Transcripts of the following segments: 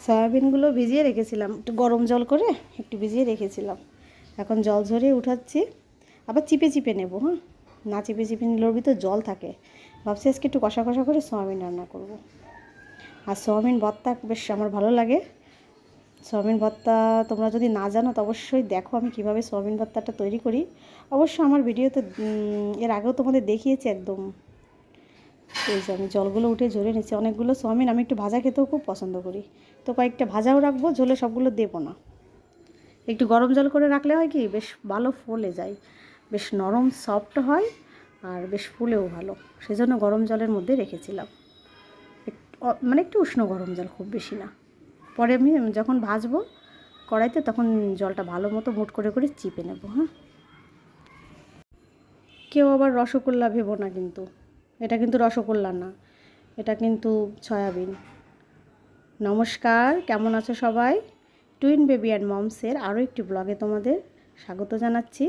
সয়াবিনগুলো ভিজিয়ে রেখেছিলাম, একটু গরম জল করে একটু ভিজিয়ে রেখেছিলাম। এখন জল ঝরিয়ে উঠাচ্ছি, আবার চিপে চিপে নেব। হ্যাঁ, না চিপে চিপে নিলেও ভিতর জল থাকে। ভাবছি আজকে একটু কষা কষা করে সয়াবিন রান্না করব। আর সয়াবিন ভর্তা বেশ আমার ভালো লাগে। সয়াবিন ভর্তা তোমরা যদি না জানো তো অবশ্যই দেখো আমি কিভাবে সয়াবিন ভর্তাটা তৈরি করি। অবশ্য আমার ভিডিওতে এর আগেও তোমাদের দেখিয়েছি একদম। এই যে আমি জলগুলো উঠে ঝরে নিচ্ছি। অনেকগুলো সয়াবিন আমি একটু ভাজা খেতেও খুব পছন্দ করি, তো কয়েকটা ভাজাও রাখবো, ঝোলে সবগুলো দেবো না। একটু গরম জল করে রাখলে হয় কি বেশ ভালো ফুলে যায়, বেশ নরম সফট হয়, আর বেশ ফুলেও ভালো। সেজন্য গরম জলের মধ্যে রেখেছিলাম, মানে একটু উষ্ণ গরম জল, খুব বেশি না। পরে আমি যখন ভাজবো কড়াইতে তখন জলটা ভালো মতো মুট করে করে চিপে নেব। হ্যাঁ, কেউ আবার রসগোল্লা ভেবো না, কিন্তু এটা কিন্তু রসগোল্লা না, এটা কিন্তু সয়াবিন। নমস্কার, কেমন আছো সবাই? টুইন বেবি অ্যান্ড মমসের আরও একটি ব্লগে তোমাদের স্বাগত জানাচ্ছি।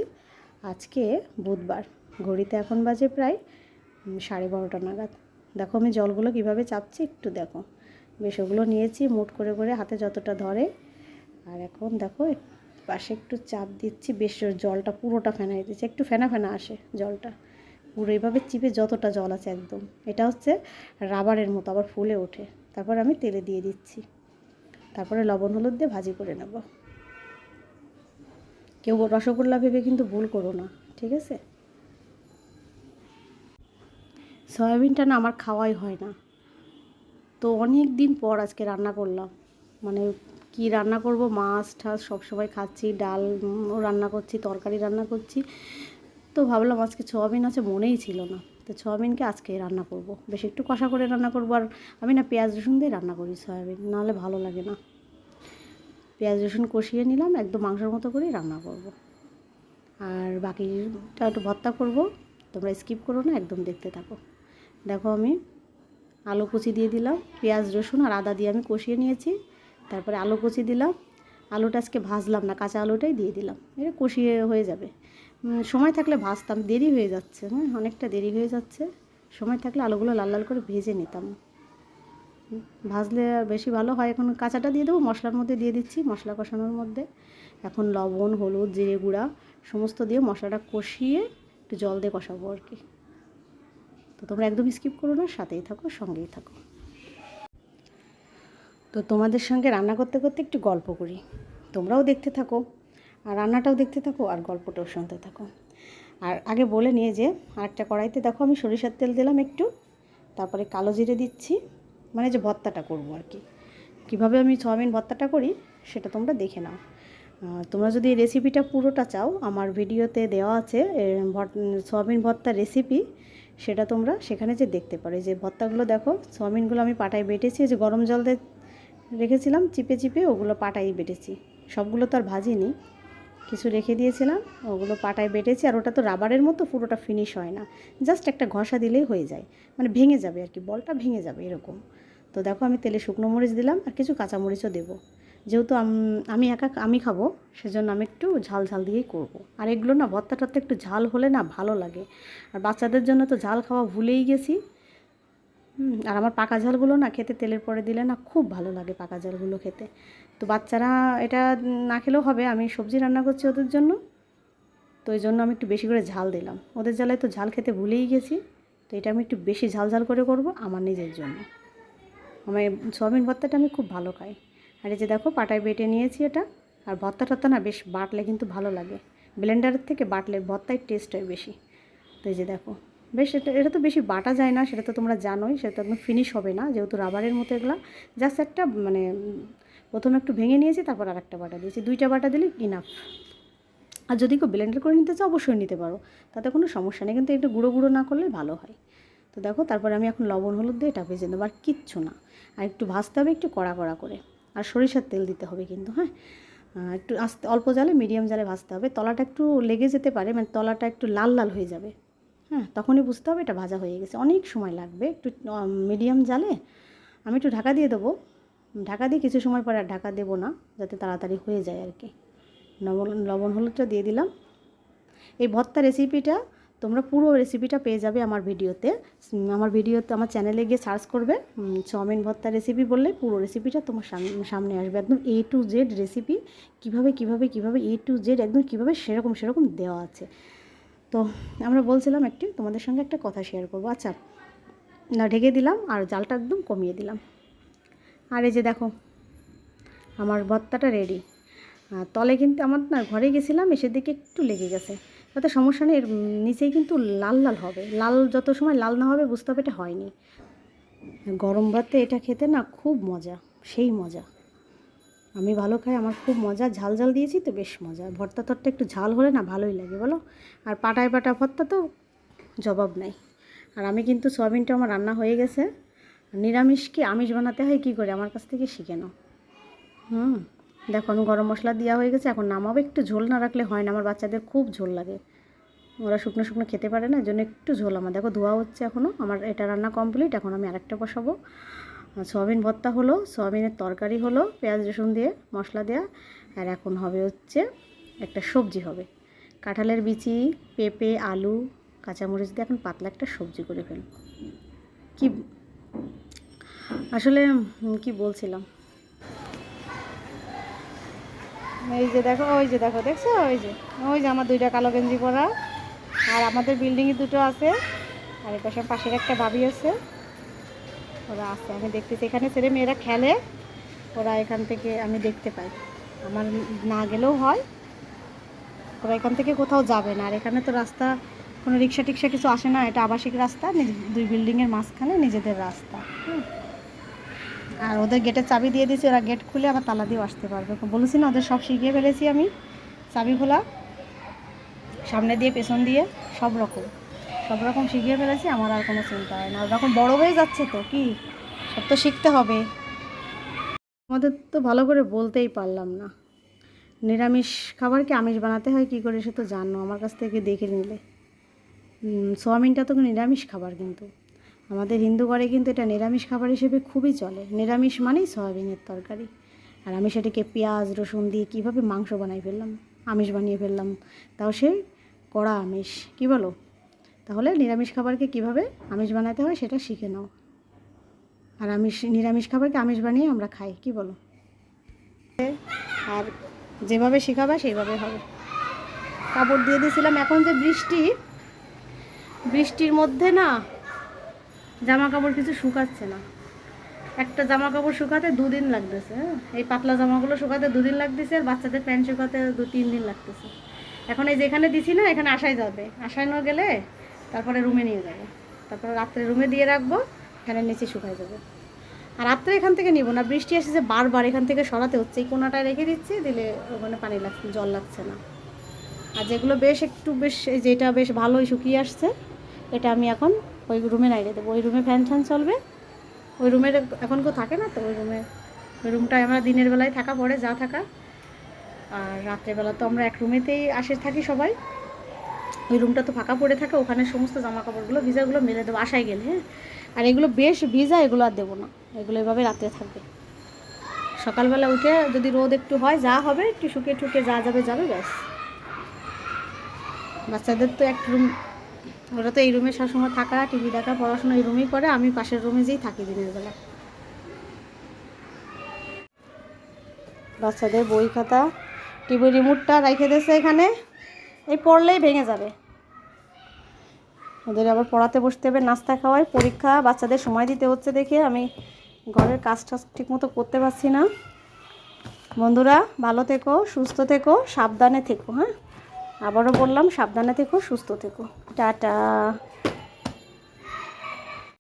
আজকে বুধবার, ঘড়িতে এখন বাজে প্রায় 12:30 নাগাদ। দেখো আমি জলগুলো কিভাবে চাপছি একটু দেখো। বেশ ওগুলো নিয়েছি মুট করে করে, হাতে যতটা ধরে। আর এখন দেখো পাশে একটু চাপ দিচ্ছি, বেশ জলটা পুরোটা ফেনাই দিচ্ছি, একটু ফেনা ফেনা আসে জলটা। পুরো এইভাবে চিপে যতটা জল আছে একদম, এটা হচ্ছে রাবারের মতো, আবার ফুলে ওঠে। তারপর আমি তেলে দিয়ে দিচ্ছি, তারপরে লবণ হলুদ দিয়ে ভাজি করে নেব। কেউ রসগোল্লা ভেবে কিন্তু ভুল করো না, ঠিক আছে? সয়াবিনটা না আমার খাওয়াই হয় না, তো অনেক দিন পর আজকে রান্না করলাম। মানে কি রান্না করব, মাছ ঠাস সবসময় খাচ্ছি, ডাল রান্না করছি, তরকারি রান্না করছি, তো ভাবলাম আজকে সয়াবিন আছে, মনেই ছিল না। তো সয়াবিনকে আজকে রান্না করব, বেশ একটু কষা করে রান্না করব। আর আমি না পেঁয়াজ রসুন দিয়ে রান্না করি সয়াবিন, নাহলে ভালো লাগে না। পেঁয়াজ রসুন কষিয়ে নিলাম, একদম মাংসের মতো করেই রান্না করব। আর বাকিটা একটু ভর্তা করব, তোমরা স্কিপ করো না, একদম দেখতে থাকো। দেখো আমি আলু কুচি দিয়ে দিলাম, পেঁয়াজ রসুন আর আদা দিয়ে আমি কষিয়ে নিয়েছি। তারপরে আলু কুচি দিলাম, আলুটা আজকে ভাজলাম না, কাঁচা আলুটাই দিয়ে দিলাম, এটা কষিয়ে হয়ে যাবে। সময় থাকলে ভাজতাম, দেরি হয়ে যাচ্ছে, হ্যাঁ অনেকটা দেরি হয়ে যাচ্ছে। সময় থাকলে আলুগুলো লাল লাল করে ভেজে নিতাম, ভাজলে বেশি ভালো হয়। এখন কাঁচাটা দিয়ে দেবো, মশলার মধ্যে দিয়ে দিচ্ছি, মশলা কষানোর মধ্যে। এখন লবণ হলুদ জিরে গুঁড়া সমস্ত দিয়ে মশলাটা কষিয়ে একটু জল দিয়ে কষাবো আর কি। তো তোমরা একদম স্কিপ করো না, সাথেই থাকো, সঙ্গেই থাকো। তো তোমাদের সঙ্গে রান্না করতে করতে একটু গল্প করি, তোমরাও দেখতে থাকো, আর রান্নাটাও দেখতে থাকো, আর গল্পটাও শুনতে থাকো। আর আগে বলে নিয়ে যে আরেকটা কড়াইতে দেখো আমি সরিষার তেল দিলাম একটু, তারপরে কালো জিরে দিচ্ছি, মানে যে ভর্তাটা করবো আর কি। কীভাবে আমি সয়াবিন ভর্তাটা করি সেটা তোমরা দেখে নাও। তোমরা যদি এই রেসিপিটা পুরোটা চাও, আমার ভিডিওতে দেওয়া আছে সয়াবিন ভর্তার রেসিপি, সেটা তোমরা সেখানে যে দেখতে পারো। যে ভর্তাগুলো দেখো, সয়াবিনগুলো আমি পাটায় বেটেছি, যে গরম জল দিয়ে রেখেছিলাম চিপে চিপে, ওগুলো পাটায় বেটেছি। সবগুলো তো আর ভাজিনি, কিছু রেখে দিয়েছিলাম, ওগুলো পাটায় বেটেছি। আর ওটা তো রাবারের মতো পুরোটা ফিনিশ হয় না, জাস্ট একটা ঘষা দিলেই হয়ে যায়, মানে ভেঙে যাবে আর কি, বলটা ভেঙে যাবে এরকম। তো দেখো আমি তেলে শুকনো মরিচ দিলাম, আর কিছু কাঁচামরিচও দেবো। যেহেতু আমি খাবো, সেজন্য আমি একটু ঝাল ঝাল দিয়েই করব। আর এগুলো না ভর্তা টর্তা একটু ঝাল হলে না ভালো লাগে। আর বাচ্চাদের জন্য তো ঝাল খাওয়া ভুলেই গেছি। আর আমার পাকা ঝালগুলো না খেতে তেলের পরে দিলে না খুব ভালো লাগে, পাকা ঝালগুলো খেতে। তো বাচ্চারা এটা না খেলেও হবে, আমি সবজি রান্না করছি ওদের জন্য, তো ওই জন্য আমি একটু বেশি করে ঝাল দিলাম। ওদের জ্বালায় তো ঝাল খেতে ভুলেই গেছি, তো এটা আমি একটু বেশি ঝাল ঝাল করে করব আমার নিজের জন্য। আমার সয়াবিন ভর্তাটা আমি খুব ভালো খাই। আর এই যে দেখো পাটায় বেটে নিয়েছি এটা। আর ভর্তা টর্তা না বেশ বাটলে কিন্তু ভালো লাগে, ব্লেন্ডারের থেকে বাটলে ভর্তায় টেস্ট হয় বেশি। তো এই যে দেখো বেশ, এটা তো বেশি বাটা যায় না, সেটা তো তোমরা জানোই, সেটা তো একদম ফিনিশ হবে না, যেহেতু রাবারের মতো এগুলো। জাস্ট একটা মানে প্রথমে একটু ভেঙে নিয়েছি, তারপর আর একটা বাটা দিয়েছি, 2টা বাটা দিলে ইনাফ। আর যদি কেউ ব্লেন্ডার করে নিতে চাও অবশ্যই নিতে পারো, তাতে কোনো সমস্যা নেই, কিন্তু একটু গুঁড়ো গুঁড়ো না করলে ভালো হয়। তো দেখো তারপরে আমি এখন লবণ হলুদ দিয়ে এটা ভেজে নেবো, আর কিচ্ছু না। আর একটু ভাজতে হবে একটু কড়া কড়া করে, আর সরিষার তেল দিতে হবে কিন্তু, হ্যাঁ একটু আস্তে অল্প জালে মিডিয়াম জালে ভাজতে হবে। তলাটা একটু লেগে যেতে পারে, মানে তলাটা একটু লাল লাল হয়ে যাবে, হ্যাঁ তখনই বুঝতে হবে এটা ভাজা হয়ে গেছে। অনেক সময় লাগবে, একটু মিডিয়াম জালে আমি একটু ঢাকা দিয়ে দেবো। ঢাকা দিয়ে কিছু সময় পরে আর ঢাকা দেবো না, যাতে তাড়াতাড়ি হয়ে যায় আর কি। লবণ হলুদটা দিয়ে দিলাম। এই ভর্তা রেসিপিটা তোমরা পুরো রেসিপিটা পেয়ে যাবে আমার ভিডিওতে। আমার চ্যানেলে গিয়ে সার্চ করবে চাউমিন ভর্তা রেসিপি বললে পুরো রেসিপিটা তোমার সামনে আসবে, একদম A to Z রেসিপি, কীভাবে A to Z একদম কীভাবে সেরকম দেওয়া আছে। তো আমরা বলছিলাম তোমাদের সঙ্গে একটা কথা শেয়ার করবো। আচ্ছা, না ঢেকে দিলাম আর জালটা একদম কমিয়ে দিলাম। আর এই যে দেখো আমার ভর্তাটা রেডি। তলে কিন্তু আমার না ঘরে গেছিলাম, এসে দিকে একটু লেগে গেছে, তাতে সমস্যা নেই, এর নিচেই কিন্তু লাল লাল হবে। লাল যত সময় লাল না হবে বুঝতে হবে এটা হয়নি। গরম ভাতে এটা খেতে না খুব মজা, সেই মজা। আমি ভালো খাই, আমার খুব মজা। ঝাল ঝাল দিয়েছি তো বেশ মজা। ভর্তা তরটা একটু ঝাল হলে না ভালোই লাগে বলো। আর পাটা ভর্তা তো জবাব নাই। আর আমি কিন্তু সয়াবিনটা আমার রান্না হয়ে গেছে। নিরামিষকে আমিষ বানাতে হয় কী করে, আমার কাছ থেকে শিখে নাও। দেখো আমি গরম মশলা দেওয়া হয়ে গেছে, এখন নামাবো। একটু ঝোল না রাখলে হয় না, আমার বাচ্চাদের খুব ঝোল লাগে, ওরা শুকনো খেতে পারে না, এই জন্য একটু ঝোল। আমার দেখো ধোয়া হচ্ছে এখনও, আমার এটা রান্না কমপ্লিট। এখন আমি আরেকটা বসাবো। সয়াবিন ভর্তা হলো, সয়াবিনের তরকারি হলো পেঁয়াজ রসুন দিয়ে মশলা দেওয়া। আর এখন হবে হচ্ছে একটা সবজি হবে, কাঁঠালের বিচি, পেঁপে, আলু, কাঁচামরিচ দিয়ে এখন পাতলা একটা সবজি করে ফেলব। কি আসলে কি বলছিলাম, এই যে দেখো, দেখছো, ওই যে আমার দুইটা কালো গেঞ্জি পরা, আর আমাদের বিল্ডিংয়ে দুটো আছে, আর এই পাশের একটা ভাবি আছে, ওরা আছে, আমি দেখতেছি। এখানে ছেলে মেয়েরা খেলে, ওরা এখান থেকে আমি দেখতে পাই, আমার না গেলেও হয়, ওরা এখান থেকে কোথাও যাবে না। আর এখানে তো রাস্তা কোনো রিক্সা টিক্সা কিছু আসে না, এটা আবাসিক রাস্তা, দুই বিল্ডিংয়ের মাঝখানে নিজেদের রাস্তা। আর ওদের গেটের চাবি দিয়ে দিয়েছি, ওরা গেট খুলে আবার তালা দিয়েও আসতে পারবে। বলেছি না ওদের সব শিখিয়ে ফেলেছি আমি, চাবি খোলা, সামনে দিয়ে পেছন দিয়ে সব রকম শিখিয়ে ফেলেছি। আমার আর কোনো চিন্তা হয় না, ওরকম বড় হয়ে যাচ্ছে তো কি, সব তো শিখতে হবে। আমাদের তো ভালো করে বলতেই পারলাম না, নিরামিষ খাবারকে আমিষ বানাতে হয় কী করে সে তো জানো, আমার কাছ থেকে দেখে নিলে। সোয়াবিনটা তো নিরামিষ খাবার, কিন্তু আমাদের হিন্দু ঘরে কিন্তু এটা নিরামিষ খাবার হিসেবে খুবই চলে। নিরামিষ মানেই সয়াবিনের তরকারি। আর আমি সেটাকে পেঁয়াজ রসুন দিয়ে কীভাবে মাংস বানাই ফেললাম, আমিষ বানিয়ে ফেললাম, তাও সে কড়া আমিষ, কি বলো? তাহলে নিরামিষ খাবারকে কিভাবে আমিষ বানাতে হয় সেটা শিখে নাও। আর নিরামিষ খাবারকে আমিষ বানিয়ে আমরা খাই, কি বলো? আর যেভাবে শেখাবে সেইভাবে হবে। কাপড় দিয়ে দিয়েছিলাম, এখন যে বৃষ্টির মধ্যে না জামা কাপড় কিছু শুকাচ্ছে না। একটা জামা কাপড় শুকাতে 2 দিন লাগতেছে। এই পাতলা জামাগুলো শুকাতে 2 দিন লাগতেছে, আর বাচ্চাদের প্যান্ট শুকাতে 2-3 দিন লাগতেছে। এখন এই যেখানে দিছি না, এখানে আসায় যাবে, আসায় না গেলে তারপরে রুমে নিয়ে যাবো, তারপরে রাত্রে রুমে দিয়ে রাখবো, এখানে নিচে শুকায় যাবে। আর রাত্রে এখান থেকে নিব না, বৃষ্টি এসেছে বারবার এখান থেকে সরাতে হচ্ছে। এই কোনাটায় রেখে দিচ্ছি, দিলে ওখানে পানি লাগছে, জল লাগছে না। আর যেগুলো যেটা বেশ ভালোই শুকিয়ে আসছে, এটা আমি এখন ওই রুমে নাইড়ে দেবো। ওই রুমে ফ্যান চলবে, ওই রুমের এখন কেউ থাকে না তো, ওই রুমটায় আমরা দিনের বেলায় থাকা পড়ে যা থাকা, আর রাত্রেবেলা তো আমরা এক রুমেতেই থাকি সবাই। ওই রুমটা তো ফাঁকা পড়ে থাকে, ওখানে সমস্ত জামা কাপড়গুলো ভিজাগুলো মেলে দেবো আশায় গেলে। হ্যাঁ, আর এগুলো বেশ ভিজা, এগুলো আর দেবো না, এগুলো এভাবে রাত্রে থাকবে। সকালবেলা উঠে যদি রোদ একটু হয়, যা হবে একটু শুকিয়ে ঠুকে যা যাবে ব্যাস। বাচ্চাদের তো এক রুম, ওরা তো এই রুমে সবসময় থাকা, টিভি দেখা, পড়াশোনা এই রুমেই করে, আমি পাশের রুমে যেই থাকি দিনের বেলা। বাচ্চাদের বই খাতা, টিভি রিমোটটা রেখে দিয়েছে এখানে, এই পড়লেই ভেঙে যাবে। ওদের আবার পড়াতে বসতে হবে, নাস্তা খাওয়াই, পরীক্ষা, বাচ্চাদের সময় দিতে হচ্ছে দেখে আমি ঘরের কাজটা ঠিকমতো করতে পারছি না। বন্ধুরা ভালো থেকো, সুস্থ থেকো, সাবধানে থেকো। হ্যাঁ, আবারও বললাম সাবধানে থেকো, সুস্থ থেকো, টাটা।